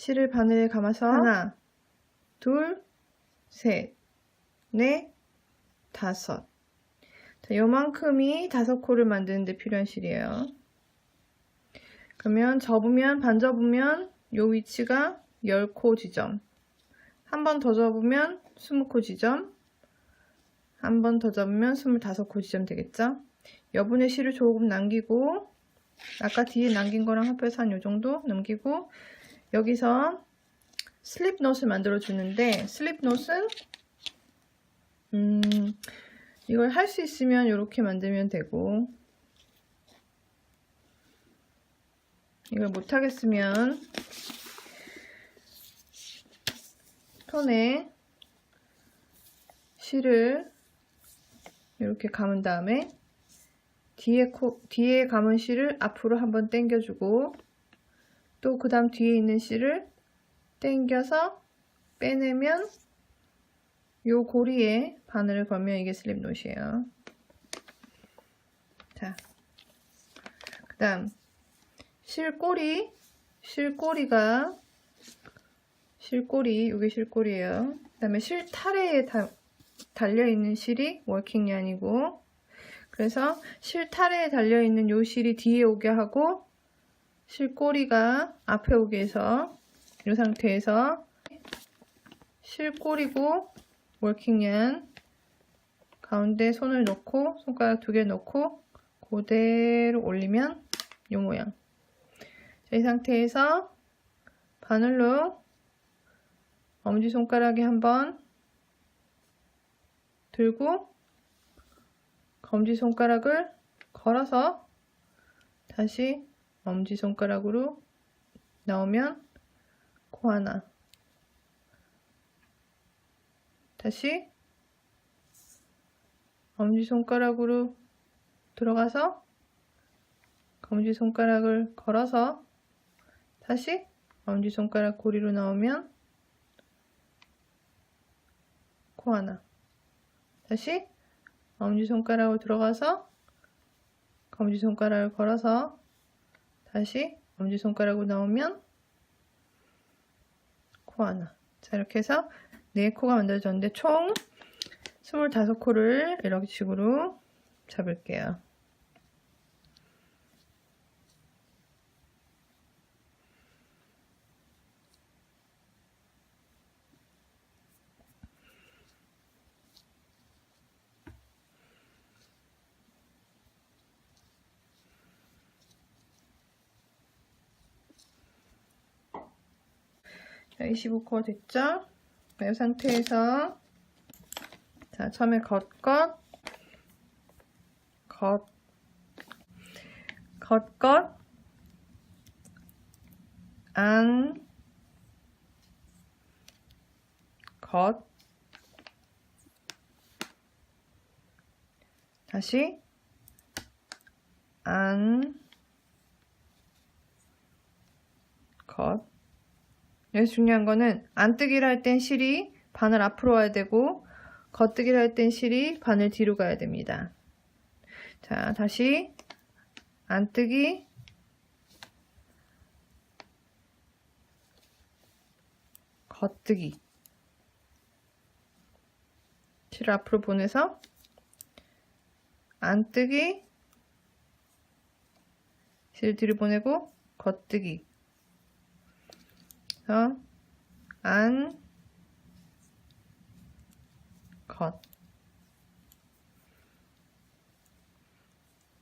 실을 바늘에 감아서 하나, 둘, 셋, 넷, 다섯. 자, 요만큼이 5코를 만드는데 필요한 실이에요. 그러면 접으면, 반 접으면 요 위치가 10코 지점. 한 번 더 접으면 20코 지점. 한 번 더 접으면 25코 지점 되겠죠? 여분의 실을 조금 남기고, 아까 뒤에 남긴 거랑 합해서 한 요정도 남기고, 여기서 슬립노트를 만들어 주는데, 슬립노트는 이걸 할 수 있으면 이렇게 만들면 되고, 이걸 못하겠으면 손에 실을 이렇게 감은 다음에 뒤에 감은 실을 앞으로 한번 당겨주고, 또 그 다음 뒤에 있는 실을 당겨서 빼내면 요 고리에 바늘을 걸면 이게 슬립노트예요. 자, 그 다음 실꼬리, 이게 실꼬리예요. 그 다음에 실타래에 달려있는 실이 워킹yarn이고, 그래서 실타래에 달려있는 요 실이 뒤에 오게 하고, 실꼬리가 앞에 오게 해서, 이 상태에서 실꼬리고 워킹yarn 가운데 손을 놓고, 손가락 2개 놓고 그대로 올리면 요 모양. 자, 이 상태에서 바늘로 엄지손가락에 한번 들고 검지손가락을 걸어서 다시 엄지손가락으로 나오면 코 하나, 다시 엄지손가락으로 들어가서 검지손가락을 걸어서 다시 엄지손가락 고리로 나오면 코 하나, 다시 엄지손가락으로 들어가서 검지손가락을 걸어서 다시 엄지손가락으로 나오면 코 하나. 자, 이렇게 해서 4코가 만들어졌는데 총 25코를 이렇게 식으로 잡을게요. 자, 25코가 됐죠? 이 상태에서 자, 처음에 겉, 안, 겉, 다시 안, 겉. 여기서 중요한 거는 안뜨기를 할 땐 실이 바늘 앞으로 와야 되고, 겉뜨기를 할 땐 실이 바늘 뒤로 가야 됩니다. 자, 다시 안뜨기, 겉뜨기. 실을 앞으로 보내서 안뜨기, 실 뒤로 보내고 겉뜨기. 그래서 안, 겉,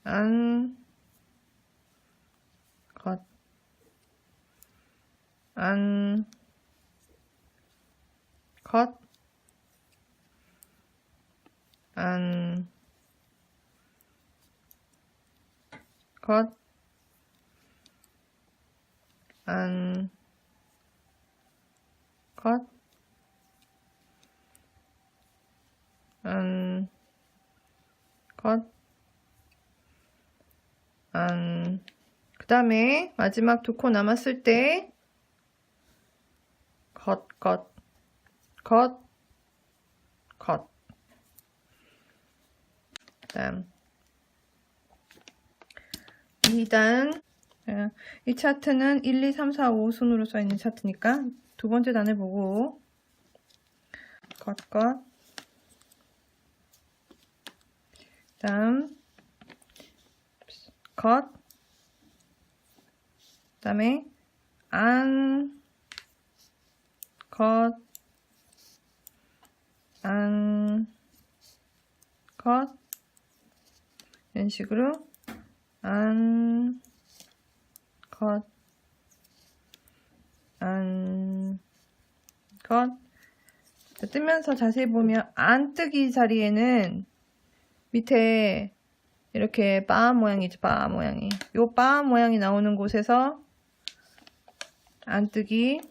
안, 겉, 안, 겉, 안, 겉, 안, 컷, 안, 컷, 안. 그 다음에 마지막 2코 남았을 때 컷, 컷, 컷, 컷. 그 다음 2단 이 차트는 1, 2, 3, 4, 5 순으로 써 있는 차트니까 두 번째 단을 보고 컷, 다음 컷, 다음에 안, 컷, 안, 컷, 이런 식으로 안, 컷, 안, 컷. 뜨면서 자세히 보면 안뜨기 자리에는 밑에 이렇게 바 모양이죠. 바 모양이. 요 바 모양이 나오는 곳에서 안뜨기.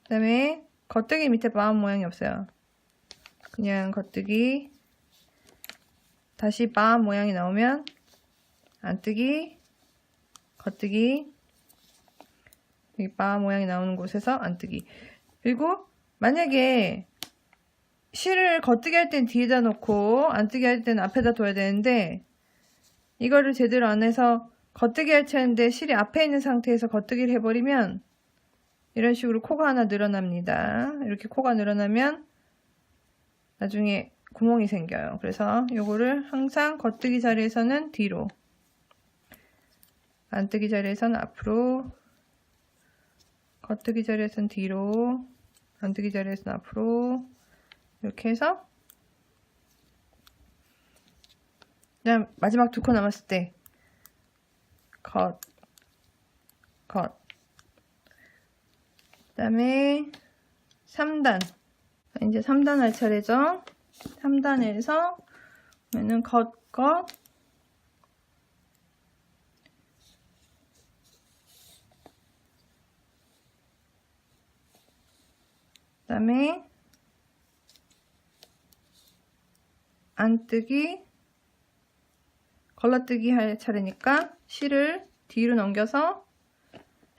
그 다음에 겉뜨기 밑에 바 모양이 없어요. 그냥 겉뜨기. 다시 바 모양이 나오면 안뜨기, 겉뜨기. 여기 바 모양이 나오는 곳에서 안뜨기. 그리고 만약에 실을 겉뜨기 할 땐 뒤에다 놓고 안뜨기 할 때는 앞에다 둬야 되는데 이거를 제대로 안 해서 겉뜨기 할 차인데 실이 앞에 있는 상태에서 겉뜨기를 해버리면 이런 식으로 코가 하나 늘어납니다. 이렇게 코가 늘어나면 나중에 구멍이 생겨요. 그래서 요거를 항상 겉뜨기 자리에서는 뒤로, 안뜨기 자리에서는 앞으로, 겉뜨기 자리에서는 뒤로, 안뜨기 자리에서는 앞으로 이렇게 해서 그다음 마지막 두 코 남았을 때 컷, 컷. 그 다음에 3단. 이제 3단 할 차례죠. 3단에서 그러면은 컷, 컷. 그 다음에 안뜨기, 걸러뜨기 할 차례니까 실을 뒤로 넘겨서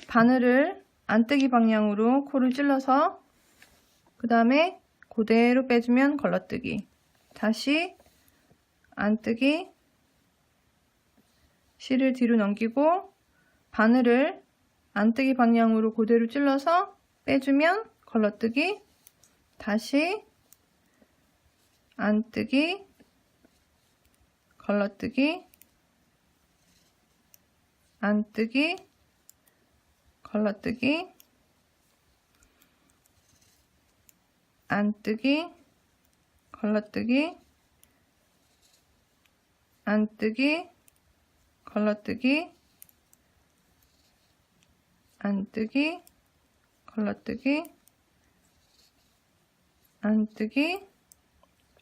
바늘을 안뜨기 방향으로 코를 찔러서 그 다음에 그대로 빼주면 걸러뜨기. 다시 안뜨기, 실을 뒤로 넘기고 바늘을 안뜨기 방향으로 그대로 찔러서 빼주면 걸러뜨기. 다시 안뜨기, 걸러뜨기, 안뜨기, 걸러뜨기, 안뜨기, 걸러뜨기, 안뜨기, 걸러뜨기, 안뜨기, 걸러뜨기, 안뜨기,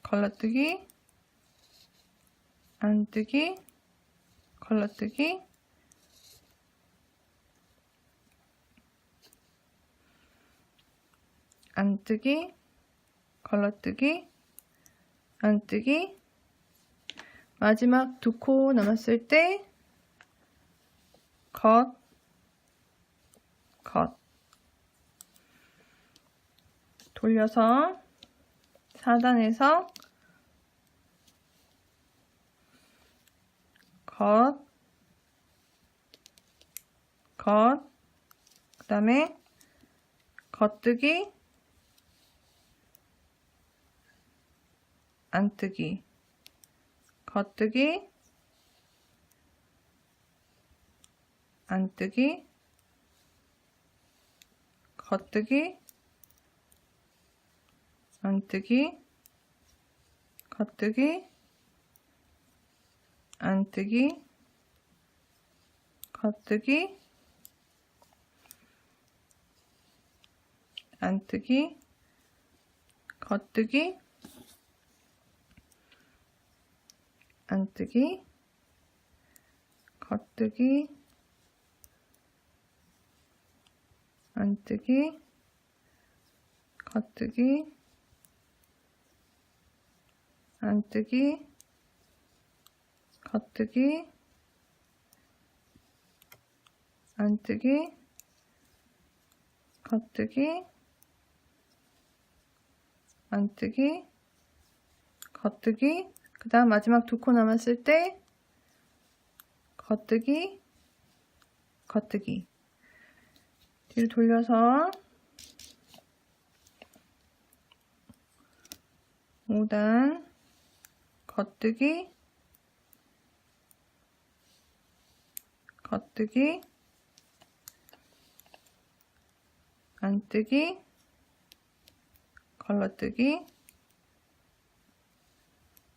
걸러뜨기, 안뜨기, 걸러뜨기, 안뜨기, 걸러뜨기, 안뜨기. 마지막 두 코 남았을 때 컷, 컷. 돌려서 4단에서 컷, 컷. 그 다음에 겉뜨기, 안뜨기, 겉뜨기, 안뜨기, 겉뜨기, 안뜨기, 겉뜨기, 안뜨기, 겉뜨기, 안뜨기, 겉뜨기, 안뜨기, 겉뜨기, 안뜨기, 겉뜨기, 안뜨기, 겉뜨기, 안뜨기, 겉뜨기, 안뜨기, 겉뜨기. 그 다음 마지막 두 코 남았을 때 겉뜨기, 겉뜨기. 뒤로 돌려서 5단, 겉뜨기, 겉뜨기, 안뜨기, 걸러뜨기,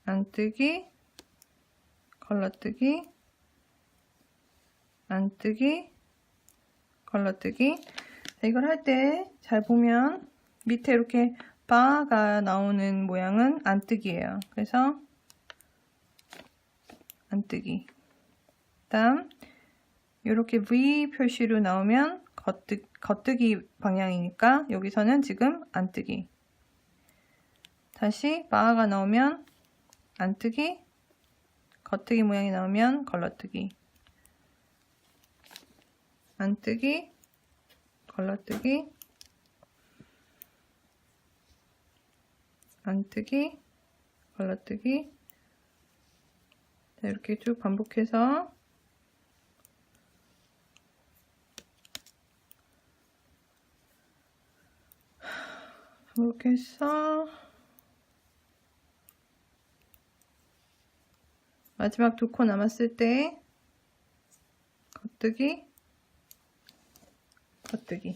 안뜨기, 걸러뜨기, 안뜨기, 걸러뜨기. 이걸 할 때 잘 보면 밑에 이렇게 바가 나오는 모양은 안뜨기예요. 그래서 안뜨기. 다음 이렇게 V 표시로 나오면 겉뜨기 방향이니까 여기서는 지금 안뜨기. 다시 바가 나오면 안뜨기, 겉뜨기 모양이 나오면 걸러뜨기. 안뜨기, 걸러뜨기, 안뜨기, 걸러뜨기. 자, 이렇게 쭉 반복해서 마지막 2코 남았을 때 겉뜨기, 겉뜨기.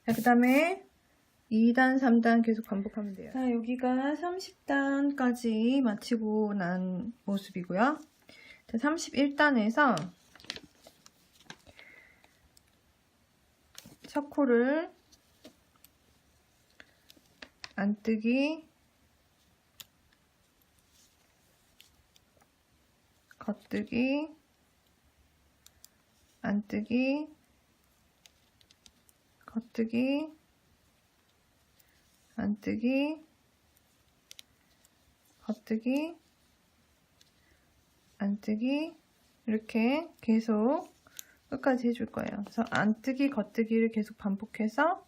자, 그 다음에 2단, 3단 계속 반복하면 돼요. 자, 여기가 30단까지 마치고 난 모습이고요. 자, 31단에서 첫 코를 안뜨기, 겉뜨기, 안뜨기, 겉뜨기, 안뜨기, 겉뜨기, 안뜨기. 이렇게 계속 끝까지 해줄 거예요. 그래서 안뜨기, 겉뜨기를 계속 반복해서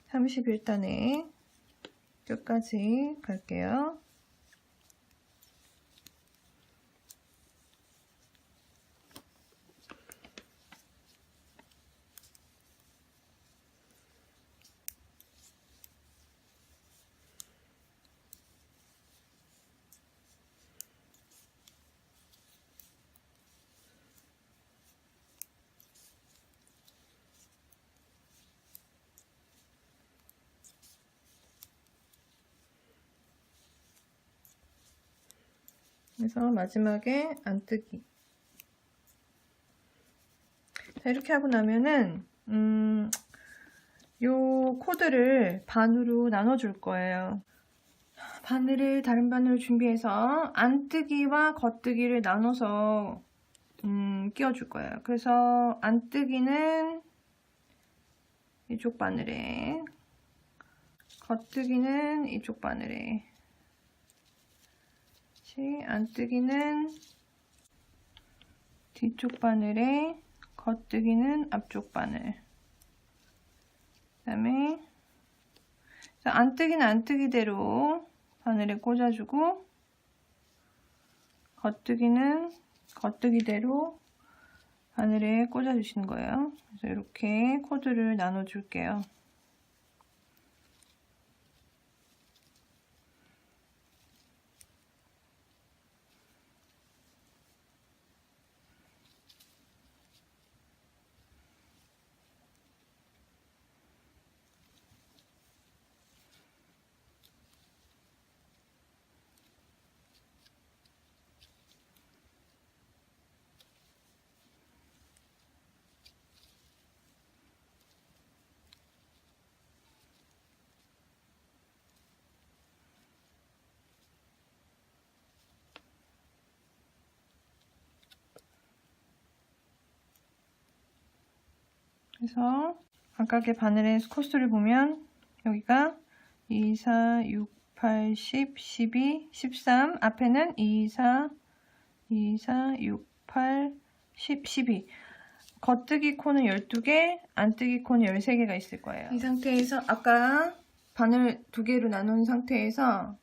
31단에 끝까지 갈게요. 그래서 마지막에 안뜨기. 자, 이렇게 하고 나면은 요 코드를 반으로 나눠 줄 거예요. 바늘을 다른 바늘을 준비해서 안뜨기와 겉뜨기를 나눠서 끼워 줄 거예요. 그래서 안뜨기는 이쪽 바늘에, 겉뜨기는 이쪽 바늘에, 안뜨기는 뒤쪽 바늘에, 겉뜨기는 앞쪽 바늘. 그 다음에 안뜨기는 안뜨기대로 바늘에 꽂아주고, 겉뜨기는 겉뜨기대로 바늘에 꽂아주시는 거예요. 그래서 이렇게 코드를 나눠줄게요. 그래서 아까의 바늘의 코스를 보면 여기가 2, 4, 6, 8, 10, 12, 13 앞에는 2, 4, 2, 4, 6, 8, 10, 12 겉뜨기 코는 12개, 안뜨기 코는 13개가 있을 거예요. 이 상태에서 아까 바늘 2개로 나눈 상태에서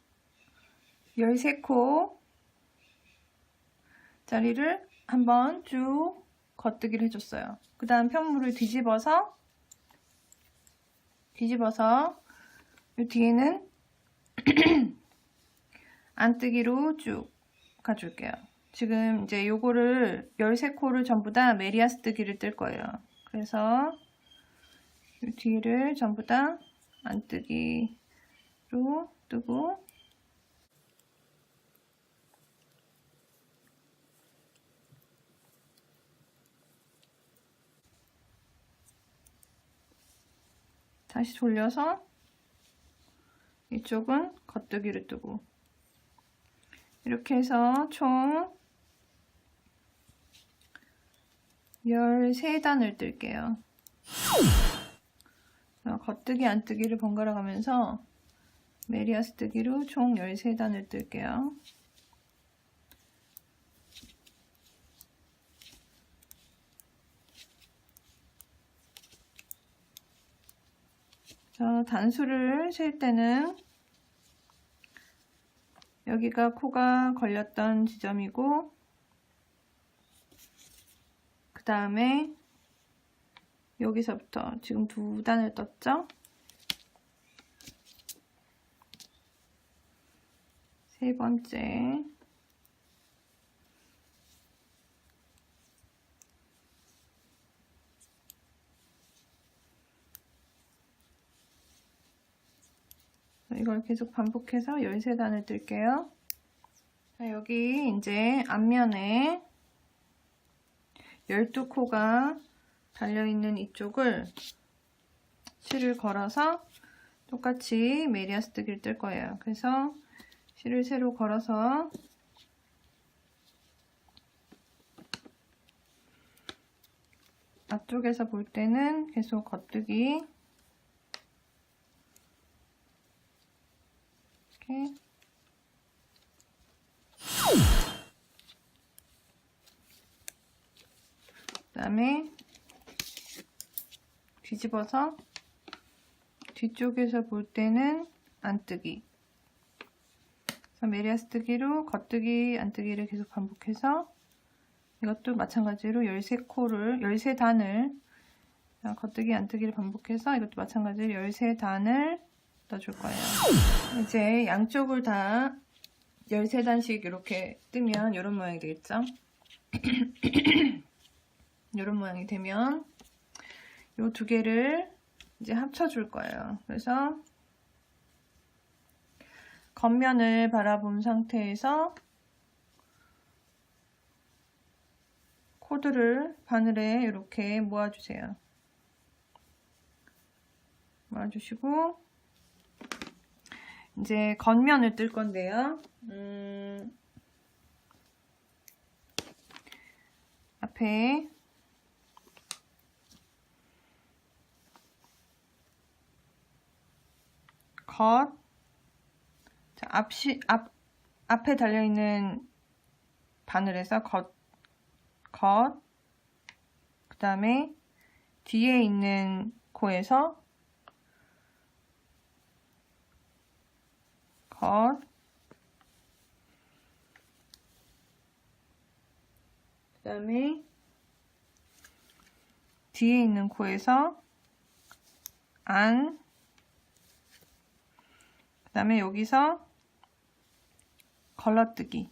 13코 자리를 한번 쭉 겉뜨기를 해줬어요. 그 다음 편물을 뒤집어서 이 뒤에는 안뜨기로 쭉 가줄게요. 지금 이제 요거를 13코를 전부 다 메리아스뜨기를 뜰 거예요. 그래서 이 뒤를 전부 다 안뜨기로 뜨고 다시 돌려서 이쪽은 겉뜨기를 뜨고 이렇게 해서 총 13단을 뜰게요. 겉뜨기 안뜨기를 번갈아 가면서 메리아스 뜨기로 총 13단을 뜰게요. 단수를 셀 때는 여기가 코가 걸렸던 지점이고 그 다음에 여기서부터 지금 2단을 떴죠? 세 번째 이걸 계속 반복해서 13단을 뜰게요. 자, 여기 이제 앞면에 12코가 달려있는 이쪽을 실을 걸어서 똑같이 메리아스 뜨기를 뜰 거예요. 그래서 실을 세로 걸어서 앞쪽에서 볼 때는 계속 겉뜨기 이렇게 그 다음에 뒤집어서 뒤쪽에서 볼 때는 안뜨기 그래서 메리아스 뜨기로 겉뜨기 안뜨기를 계속 반복해서 이것도 마찬가지로 13코를 13단을 겉뜨기 안뜨기를 반복해서 이것도 마찬가지로 13단을 넣어줄 거예요. 이제 양쪽을 다 13단씩 이렇게 뜨면 이런 모양이 되겠죠? 이런 모양이 되면 이 2개를 이제 합쳐줄 거예요. 그래서 겉면을 바라본 상태에서 코드를 바늘에 이렇게 모아주세요. 모아주시고 이제 겉면을 뜰 건데요. 앞에 겉, 자, 앞에 달려있는 바늘에서 겉, 그 다음에 뒤에 있는 코에서 겉, 그 다음에 뒤에 있는 코에서 안, 그 다음에 여기서 걸러뜨기,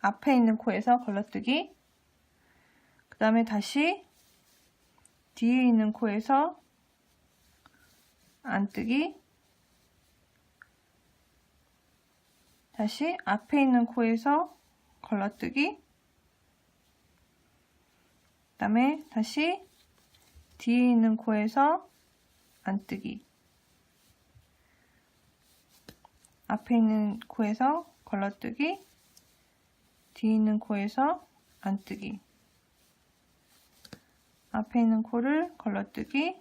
앞에 있는 코에서 걸러뜨기, 그 다음에 다시 뒤에 있는 코에서 안뜨기, 다시 앞에 있는 코에서 걸러뜨기, 그 다음에 다시 뒤에 있는 코에서 안뜨기, 앞에 있는 코에서 걸러뜨기, 뒤에 있는 코에서 안뜨기, 앞에 있는 코를 걸러뜨기,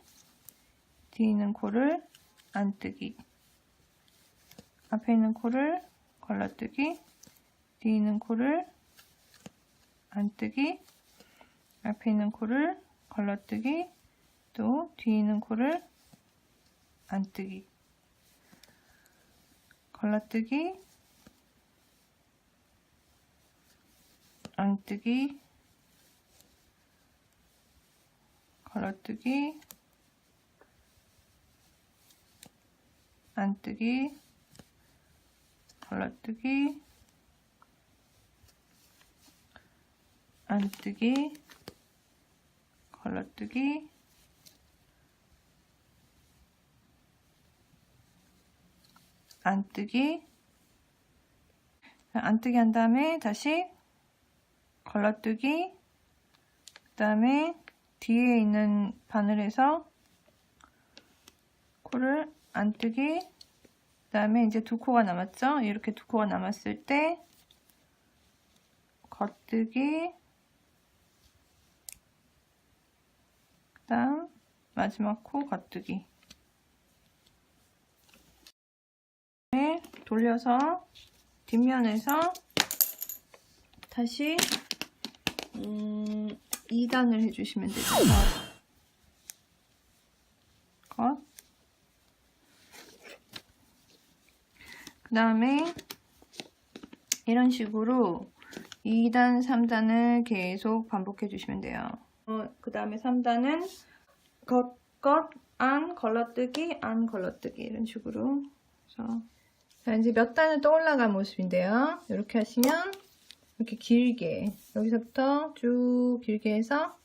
뒤에 있는 코를 안뜨기, 앞에 있는 코를 걸러뜨기, 뒤에 있는 코를 안뜨기, 앞에 있는 코를 걸러뜨기, 또 뒤에 있는 코를 안뜨기, 걸러뜨기, 안뜨기, 걸어뜨기, 안뜨기, 걸어뜨기, 안뜨기, 걸어뜨기, 안뜨기, 안뜨기 한 다음에 다시 걸어뜨기, 그 다음에 뒤에 있는 바늘에서 코를 안뜨기, 그 다음에 이제 두 코가 남았죠? 이렇게 두 코가 남았을 때 겉뜨기, 그 다음 마지막 코 겉뜨기. 돌려서 뒷면에서 다시 2단을 해주시면 되죠. 겉. 그 다음에 이런 식으로 2단, 3단을 계속 반복해 주시면 돼요. 그 다음에 3단은 겉, 안, 걸러뜨기, 안, 걸러뜨기 이런 식으로. 그래서 자, 이제 몇 단을 또 올라간 모습인데요. 이렇게 하시면 이렇게 길게 여기서부터 쭉 길게 해서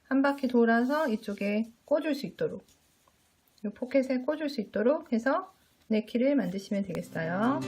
한 바퀴 돌아서 이쪽에 꽂을 수 있도록 이 포켓에 꽂을 수 있도록 해서 네키를 만드시면 되겠어요.